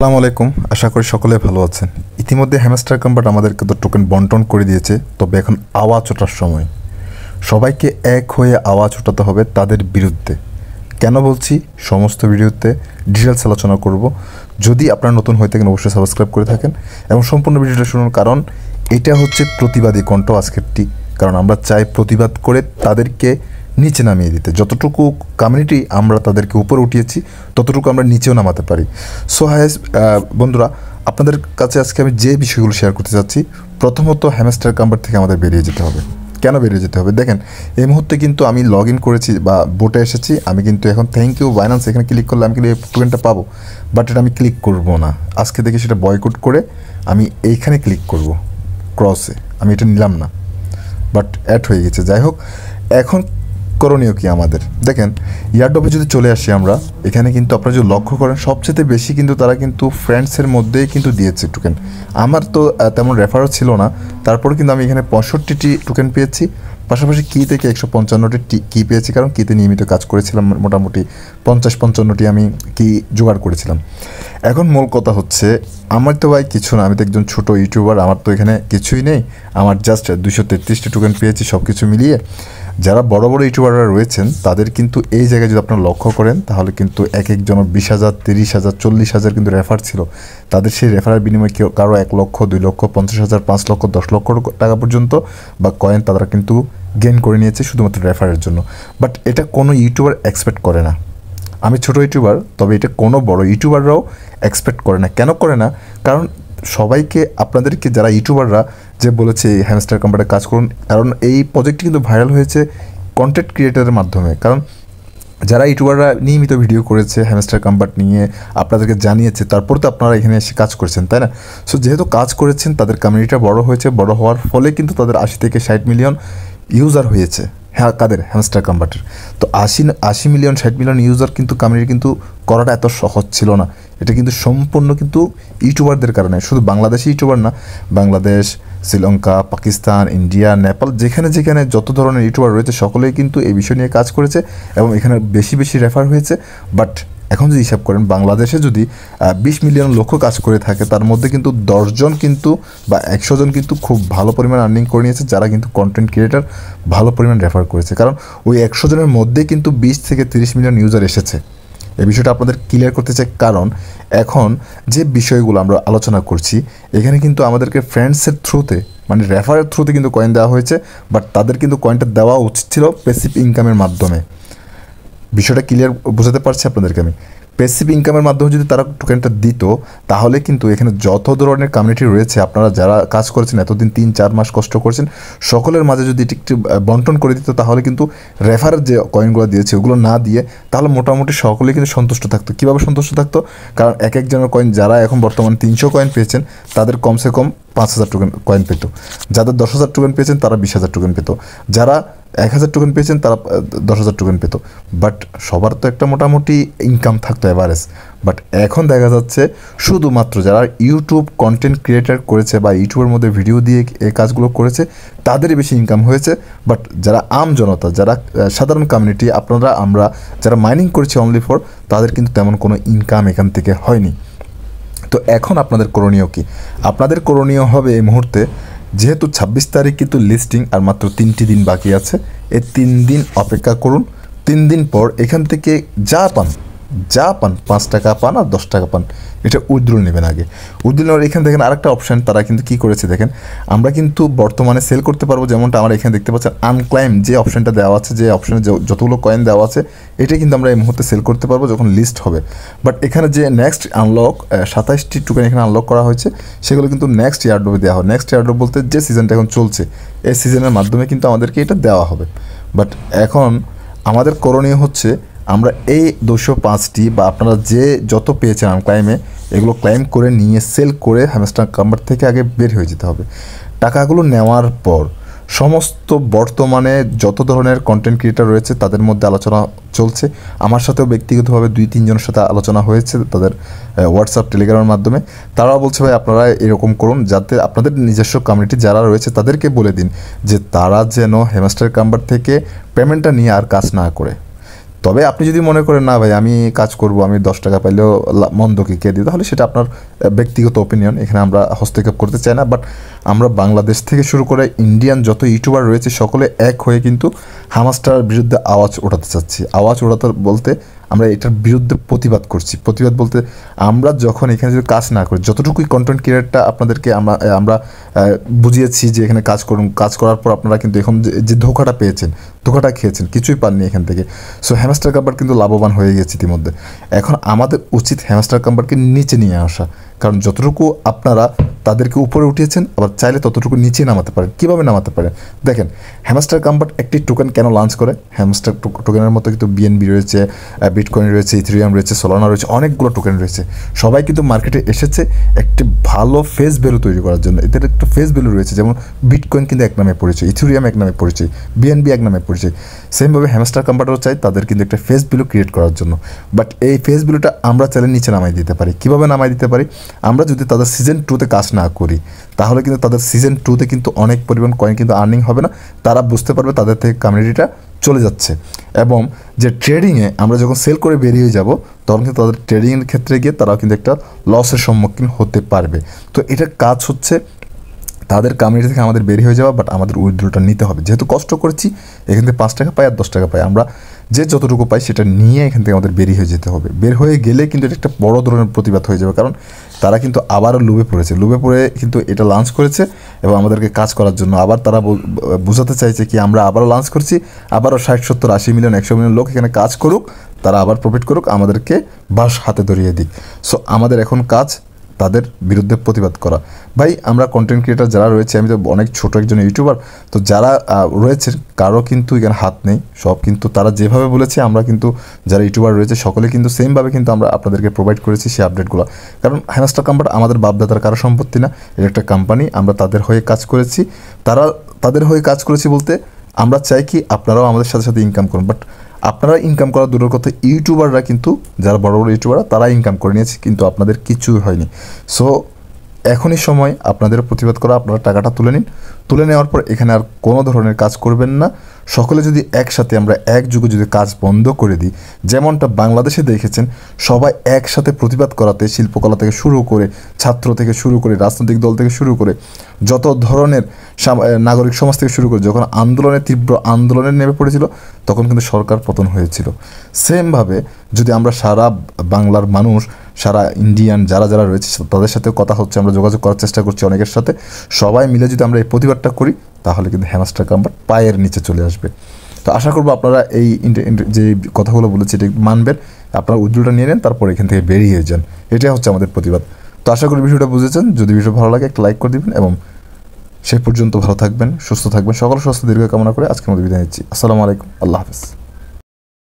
আসসালামু আলাইকুম। আশা করি সকলে ভালো আছেন। ইতিমধ্যে হ্যামস্টার কম্বাট আমাদেরকে তো টোকেন বন্টন করে দিয়েছে, তবে এখন আওয়াজ ওঠার সময়। সবাইকে এক হয়ে আওয়াজ ওঠাতে হবে তাদের বিরুদ্ধে। কেন বলছি, সমস্ত ভিডিওতে ডিটেলস আলোচনা করব। যদি আপনারা নতুন হয়ে থাকেন অবশ্যই সাবস্ক্রাইব করে থাকেন এবং সম্পূর্ণ ভিডিওটা শুনুন, কারণ এটা হচ্ছে প্রতিবাদী কণ্ঠ আজকেরটি। কারণ আমরা চাই প্রতিবাদ করে তাদেরকে নিচে নামিয়ে দিতে। যতটুকু কমিউনিটি আমরা তাদেরকে উপরে উঠিয়েছি ততটুকু আমরা নিচেও নামাতে পারি। সো হাইস বন্ধুরা, আপনাদের কাছে আজকে আমি যে বিষয়গুলো শেয়ার করতে চাচ্ছি, প্রথমত হ্যামস্টার কম্বাট থেকে আমাদের বেরিয়ে যেতে হবে। কেন বেরিয়ে যেতে হবে দেখেন, এই মুহূর্তে কিন্তু আমি লগ ইন করেছি বা বোটে এসেছি। আমি কিন্তু এখন থ্যাংক ইউ বাইন্যান্স এখানে ক্লিক করলে আমি কিন্তু এই টোকেনটা পাবো, বাট এটা আমি ক্লিক করব না। আজকে দেখি সেটা বয়কট করে আমি এইখানে ক্লিক করব ক্রসে। আমি এটা নিলাম না, বাট অ্যাড হয়ে গেছে। যাই হোক, এখন করণীয় কি আমাদের দেখেন, ইয়ারড্রপে যদি চলে আসি আমরা, এখানে কিন্তু আপনারা যদি লক্ষ্য করেন সবচেয়ে বেশি কিন্তু তারা কিন্তু ফ্রেন্ডসের মধ্যেই কিন্তু দিয়েছে টোকেন। আমার তো তেমন রেফারও ছিল না, তারপরে কিন্তু আমি এখানে 65টি টোকেন পেয়েছি। পাশাপাশি কি থেকে 155টি কি পেয়েছি, কারণ কিতে নিয়মিত কাজ করেছিলাম। মোটামুটি 50-55টি আমি কি জোগাড় করেছিলাম। এখন মূল কথা হচ্ছে, আমার তো ভাই কিছু না, আমি তো একজন ছোটো ইউটিউবার, আমার তো এখানে কিছুই নেই। আমার জাস্ট 233টি টোকেন পেয়েছি সব কিছু মিলিয়ে। যারা বড় বড় ইউটিউবাররা রয়েছেন তাদের কিন্তু এই জায়গায় যদি আপনারা লক্ষ্য করেন, তাহলে কিন্তু এক একজনের 20,000, 30,000, 40,000 কিন্তু রেফার ছিল। তাদের সেই রেফারের বিনিময়ে কেউ কারো 1 লক্ষ, 2 লক্ষ, 50,000, 5 লক্ষ, 10 লক্ষ টাকা পর্যন্ত বা কয়েন তারা কিন্তু গেইন করে নিয়েছে শুধুমাত্র রেফারের জন্য। বাট এটা কোনো ইউটিউবার এক্সপেক্ট করে না। আমি ছোটো ইউটিউবার, তবে এটা কোনো বড় ইউটিউবাররাও এক্সপেক্ট করে না। কেন করে না? কারণ সবাইকে, আপনাদেরকে যারা ইউটিউবাররা যে বলেছে এই হ্যামস্টার কম্বাটে কাজ করুন, কারণ এই প্রজেক্টটি কিন্তু ভাইরাল হয়েছে কন্টেন্ট ক্রিয়েটারের মাধ্যমে। কারণ যারা ইউটিউবাররা নিয়মিত ভিডিও করেছে হ্যামস্টার কম্বাট নিয়ে, আপনাদেরকে জানিয়েছে, তারপর তো আপনারা এখানে এসে কাজ করছেন, তাই না? সো যেহেতু কাজ করেছেন, তাদের কমিউনিটিটা বড় হয়েছে, বড় হওয়ার ফলে কিন্তু তাদের 80 থেকে 60 মিলিয়ন ইউজার হয়েছে। হ্যাঁ, কাদের? হ্যামস্টার কম্বাটের। তো 80 মিলিয়ন 60 মিলিয়ন ইউজার কিন্তু কমিউনিটি কিন্তু করাটা এত সহজ ছিল না। এটা কিন্তু সম্পূর্ণ কিন্তু ইউটিউবারদের কারণে, শুধু বাংলাদেশি ইউটিউবার না, বাংলাদেশ, শ্রীলঙ্কা, পাকিস্তান, ইন্ডিয়া, নেপাল, যেখানে যেখানে যত ধরনের ইউটিউবার রয়েছে সকলেই কিন্তু এই বিষয় নিয়ে কাজ করেছে এবং এখানে বেশি বেশি রেফার হয়েছে। বাট এখন যদি হিসাব করেন, বাংলাদেশে যদি 20 মিলিয়ন লোক কাজ করে থাকে, তার মধ্যে কিন্তু 10 জন কিন্তু বা 100 জন কিন্তু খুব ভালো পরিমাণ আর্নিং করে নিয়েছে, যারা কিন্তু কন্টেন্ট ক্রিয়েটার ভালো পরিমাণ রেফার করেছে। কারণ ওই 100 জনের মধ্যেই কিন্তু 20 থেকে 30 মিলিয়ন ইউজার এসেছে। এই বিষয়টা আপনাদের ক্লিয়ার করতে চাই, কারণ এখন যে বিষয়গুলো আমরা আলোচনা করছি, এখানে কিন্তু আমাদেরকে ফ্রেন্ডসের থ্রুতে, মানে রেফারের থ্রুতে কিন্তু কয়েন দেওয়া হয়েছে। বাট তাদের কিন্তু কয়েনটা দেওয়া উচিত ছিল প্যাসিভ ইনকামের মাধ্যমে। বিষয়টা ক্লিয়ার বোঝাতে পারছি আপনাদেরকে আমি? প্যাসিভ ইনকামের মাধ্যমে যদি তারা টোকেনটা দিত, তাহলে কিন্তু এখানে যত ধরনের কমিউনিটি রয়েছে, আপনারা যারা কাজ করেছেন এতদিন 3-4 মাস কষ্ট করেছেন, সকলের মাঝে যদি একটু বন্টন করে দিত, তাহলে কিন্তু রেফারের যে কয়েনগুলো দিয়েছে ওগুলো না দিয়ে, তাহলে মোটামুটি সকলেই কিন্তু সন্তুষ্ট থাকতো। কীভাবে সন্তুষ্ট থাকতো? কারণ এক একজনের কয়েন, যারা এখন বর্তমানে 300 কয়েন পেয়েছেন, তাদের কমসে কম 5,000 টোকেন কয়েন পেত। যাদের 10,000 টোকেন পেয়েছেন তারা 20,000 টোকেন পেত। যারা 1,000 টোকেন পেয়েছেন তারা 10,000 টোকেন পেত। বাট সবার তো একটা মোটামুটি ইনকাম থাকতো অ্যাভারেজ। বাট এখন দেখা যাচ্ছে শুধুমাত্র যারা ইউটিউব কন্টেন্ট ক্রিয়েটার করেছে বা ইউটিউবের মধ্যে ভিডিও দিয়ে এই কাজগুলো করেছে, তাদেরই বেশি ইনকাম হয়েছে। বাট যারা আম জনতা, যারা সাধারণ কমিউনিটি, আপনারা, আমরা যারা মাইনিং করেছি অনলি ফর, তাদের কিন্তু তেমন কোনো ইনকাম এখান থেকে হয়নি। তো এখন আপনাদের করণীয় কি? আপনাদের করণীয় হবে এই মুহূর্তে, যেহেতু 26 তারিখ কিন্তু লিস্টিং আর মাত্র 3টি দিন বাকি আছে, এই 3 দিন অপেক্ষা করুন। 3 দিন পর এখান থেকে যা পান 5 টাকা পান আর 10 টাকা পান, এটা উইথড্রল নেবেন আগে। উইথড্রল নেওয়ার এখানে দেখেন আরেকটা অপশান তারা কিন্তু কী করেছে দেখেন, আমরা কিন্তু বর্তমানে সেল করতে পারবো। যেমনটা আমরা এখানে দেখতে পাচ্ছি আনক্লাইম যে অপশানটা দেওয়া আছে, যে অপশানে যতগুলো কয়েন দেওয়া আছে, এটা কিন্তু আমরা এই মুহূর্তে সেল করতে পারবো যখন লিস্ট হবে। বাট এখানে যে নেক্সট আনলক 27টি টোকেন এখানে আনলক করা হয়েছে, সেগুলো কিন্তু নেক্সট ইয়ারড্রপে দেওয়া হবে। নেক্সট ইয়ারড্রপ বলতে যে সিজনটা এখন চলছে, এই সিজনের মাধ্যমে কিন্তু আমাদেরকে এটা দেওয়া হবে। বাট এখন আমাদের করণীয় হচ্ছে, আমরা এই 205টি বা আপনারা যে যত পেয়েছেন আনক্লাইমে, এগুলো ক্লাইম করে নিয়ে সেল করে হ্যামস্টার কম্বাট থেকে আগে বের হয়ে যেতে হবে। টাকাগুলো নেওয়ার পর সমস্ত বর্তমানে যত ধরনের কন্টেন্ট ক্রিয়েটার রয়েছে তাদের মধ্যে আলোচনা চলছে। আমার সাথেও ব্যক্তিগতভাবে 2-3 জনের সাথে আলোচনা হয়েছে তাদের হোয়াটসঅ্যাপ, টেলিগ্রামের মাধ্যমে। তারাও বলছে ভাই আপনারা এরকম করুন, যাতে আপনাদের নিজস্ব কমিউনিটি যারা রয়েছে তাদেরকে বলে দিন যে তারা যেন হ্যামস্টার কম্বাট থেকে পেমেন্টটা নিয়ে আর কাজ না করে। তবে আপনি যদি মনে করেন না ভাই আমি কাজ করব, আমি 10 টাকা পাইলেও মন্দ কি কে দিই, তাহলে সেটা আপনার ব্যক্তিগত ওপিনিয়ন, এখানে আমরা হস্তক্ষেপ করতে চাই না। বাট আমরা বাংলাদেশ থেকে শুরু করে ইন্ডিয়ান যত ইউটিউবার রয়েছে সকলে এক হয়ে কিন্তু হামাস্টার বিরুদ্ধে আওয়াজ ওঠাতে চাচ্ছি। আওয়াজ ওঠাতে বলতে আমরা এটার বিরুদ্ধে প্রতিবাদ করছি। প্রতিবাদ বলতে আমরা যখন এখানে যদি কাজ না করি, যতটুকুই কন্টেন্ট ক্রিয়েটরটা আপনাদেরকে আমরা বুঝিয়েছি যে এখানে কাজ করুন, কাজ করার পর আপনারা কিন্তু এখন যে ধোকাটা পেয়েছেন, ধোকাটা খেয়েছেন, কিছুই পাননি এখান থেকে। সো হ্যামস্টার কাম্পার কিন্তু লাভবান হয়ে গেছে ইতিমধ্যে। এখন আমাদের উচিত হ্যামস্টার কাম্পারকে নিচে নিয়ে আসা, কারণ যতটুকু আপনারা তাদেরকে উপরে উঠিয়েছেন আবার চাইলে ততটুকু নিচে নামাতে পারেন। কীভাবে নামাতে পারেন দেখেন, হ্যামস্টার কাম্পার একটি টোকেন কেন লঞ্চ করে? হ্যামস্টার টোকেনের মতো কিন্তু বিএনবি রয়েছে, বিটকয়েন রয়েছে, ইথেরিয়াম রয়েছে, সোলানা রয়েছে, অনেকগুলো টোকেন রয়েছে। সবাই কিন্তু মার্কেটে এসেছে একটি ভালো ফেস ভ্যালু তৈরি করার জন্য। এদের একটা ফেস ভ্যালু রয়েছে, যেমন বিটকয়েন কিন্তু এক নামে পরিচয়, ইথেরিয়াম এক নামে পরিচয়, বিএনবি এক নামে পরিচয়। সেমভাবে হ্যামস্টার কাম্পারও চাই তাদের কিন্তু একটা ফেস ভ্যালু ক্রিয়েট করার জন্য। বাট এই ফেস ভ্যালুটা আমরা চাইলে নিচে নামাই দিতে পারি। কীভাবে নামাই দিতে পারি? আমরা যদি তাদের সিজন 2-তে কাজ না করি, তাহলে কিন্তু তাদের সিজন 2-তে কিন্তু অনেক পরিমাণ কয়েন কিন্তু আর্নিং হবে না। তারা বুঝতে পারবে তাদের থেকে কমিউনিটিটা চলে যাচ্ছে, এবং যে ট্রেডিংয়ে আমরা যখন সেল করে বেরিয়ে যাব তখন কিন্তু তাদের ট্রেডিংয়ের ক্ষেত্রে গিয়ে তারাও কিন্তু একটা লসের সম্মুখীন হতে পারবে। তো এটার কাজ হচ্ছে তাদের কমিউনিটি থেকে আমাদের বেরিয়ে হয়ে যাওয়া, বাট আমাদের উইথড্রলটা নিতে হবে। যেহেতু কষ্ট করেছি, এখান থেকে 5 টাকা পাই আর 10 টাকা পাই, আমরা যে যতটুকু পাই সেটা নিয়ে এখান থেকে আমাদের বেরিয়ে হয়ে যেতে হবে। বের হয়ে গেলে কিন্তু এটা একটা বড় ধরনের প্রতিবাদ হয়ে যাবে, কারণ তারা কিন্তু আবারও লুবে পড়েছে। লুবে পড়ে কিন্তু এটা লঞ্চ করেছে এবং আমাদেরকে কাজ করার জন্য আবার তারা বোঝাতে চাইছে কি আমরা আবারও লঞ্চ করছি, আবারও 60, 70, 80 মিলিয়ন, 100 মিলিয়ন লোক এখানে কাজ করুক, তারা আবার প্রফিট করুক, আমাদেরকে বাস হাতে ধরিয়ে দিক। সো আমাদের এখন কাজ তাদের বিরুদ্ধে প্রতিবাদ করা। ভাই আমরা কন্টেন্ট ক্রিয়েটার যারা রয়েছে, আমি তো অনেক ছোট একজন ইউটিউবার, তো যারা রয়েছে কারো কিন্তু এখানে হাত নেই, সব কিন্তু তারা যেভাবে বলেছে আমরা কিন্তু যারা ইউটিউবার রয়েছে সকলে কিন্তু সেমভাবে কিন্তু আমরা আপনাদেরকে প্রোভাইড করেছি সেই আপডেটগুলো। কারণ হ্যামস্টার কাম্পার আমাদের বাপদাদার কারো সম্পত্তি না, এটা একটা কোম্পানি, আমরা তাদের হয়ে কাজ করেছি। তাদের হয়ে কাজ করেছি বলতে আমরা চাই কি আপনারাও আমাদের সাথে সাথে ইনকাম করুন। বাট আপনারা ইনকাম করা দূরের কথা, ইউটিউবাররা কিন্তু যারা বড় বড় ইউটিউবাররা তারা ইনকাম করে নিয়েছে, কিন্তু আপনাদের কিছুই হয়নি। সো এখনই সময় আপনাদের প্রতিবাদ করা, আপনারা টাকাটা তুলে নিন। তুলে নেওয়ার পর এখানে আর কোনো ধরনের কাজ করবেন না। সকলে যদি একসাথে আমরা একযোগে যদি কাজ বন্ধ করে দিই, যেমনটা বাংলাদেশে দেখেছেন সবাই একসাথে প্রতিবাদ করাতে, শিল্পকলা থেকে শুরু করে, ছাত্র থেকে শুরু করে, রাজনৈতিক দল থেকে শুরু করে, যত ধরনের নাগরিক সমাজ থেকে শুরু করে, যখন তীব্র আন্দোলনে নেমে পড়েছিল তখন কিন্তু সরকার পতন হয়েছিল। সেমভাবে যদি আমরা সারা বাংলার মানুষ, সারা ইন্ডিয়ান যারা যারা রয়েছে তাদের সাথে কথা হচ্ছে, আমরা যোগাযোগ করার চেষ্টা করছি অনেকের সাথে, সবাই মিলে যদি আমরা এই প্রতিবাদটা করি তাহলে কিন্তু হ্যামস্টার কাম্পার পায়ের নিচে চলে আসবে। তো আশা করবো আপনারা এই যে কথাগুলো বলেছি এটা মানবেন, আপনারা উজ্জ্বলটা নিয়ে নেন, তারপর এখান থেকে বেরিয়ে যান। এটাই হচ্ছে আমাদের প্রতিবাদ। তো আশা করি ভিডিওটা বুঝেছেন। যদি ভিডিও ভালো লাগে একটা লাইক করে দিবেন, এবং সেই পর্যন্ত ভালো থাকবেন, সুস্থ থাকবেন, সকল সুস্থ দীর্ঘ কামনা করে আজকের মতো বিদায় নিচ্ছি। আসসালামু আলাইকুম, আল্লাহ হাফেজ।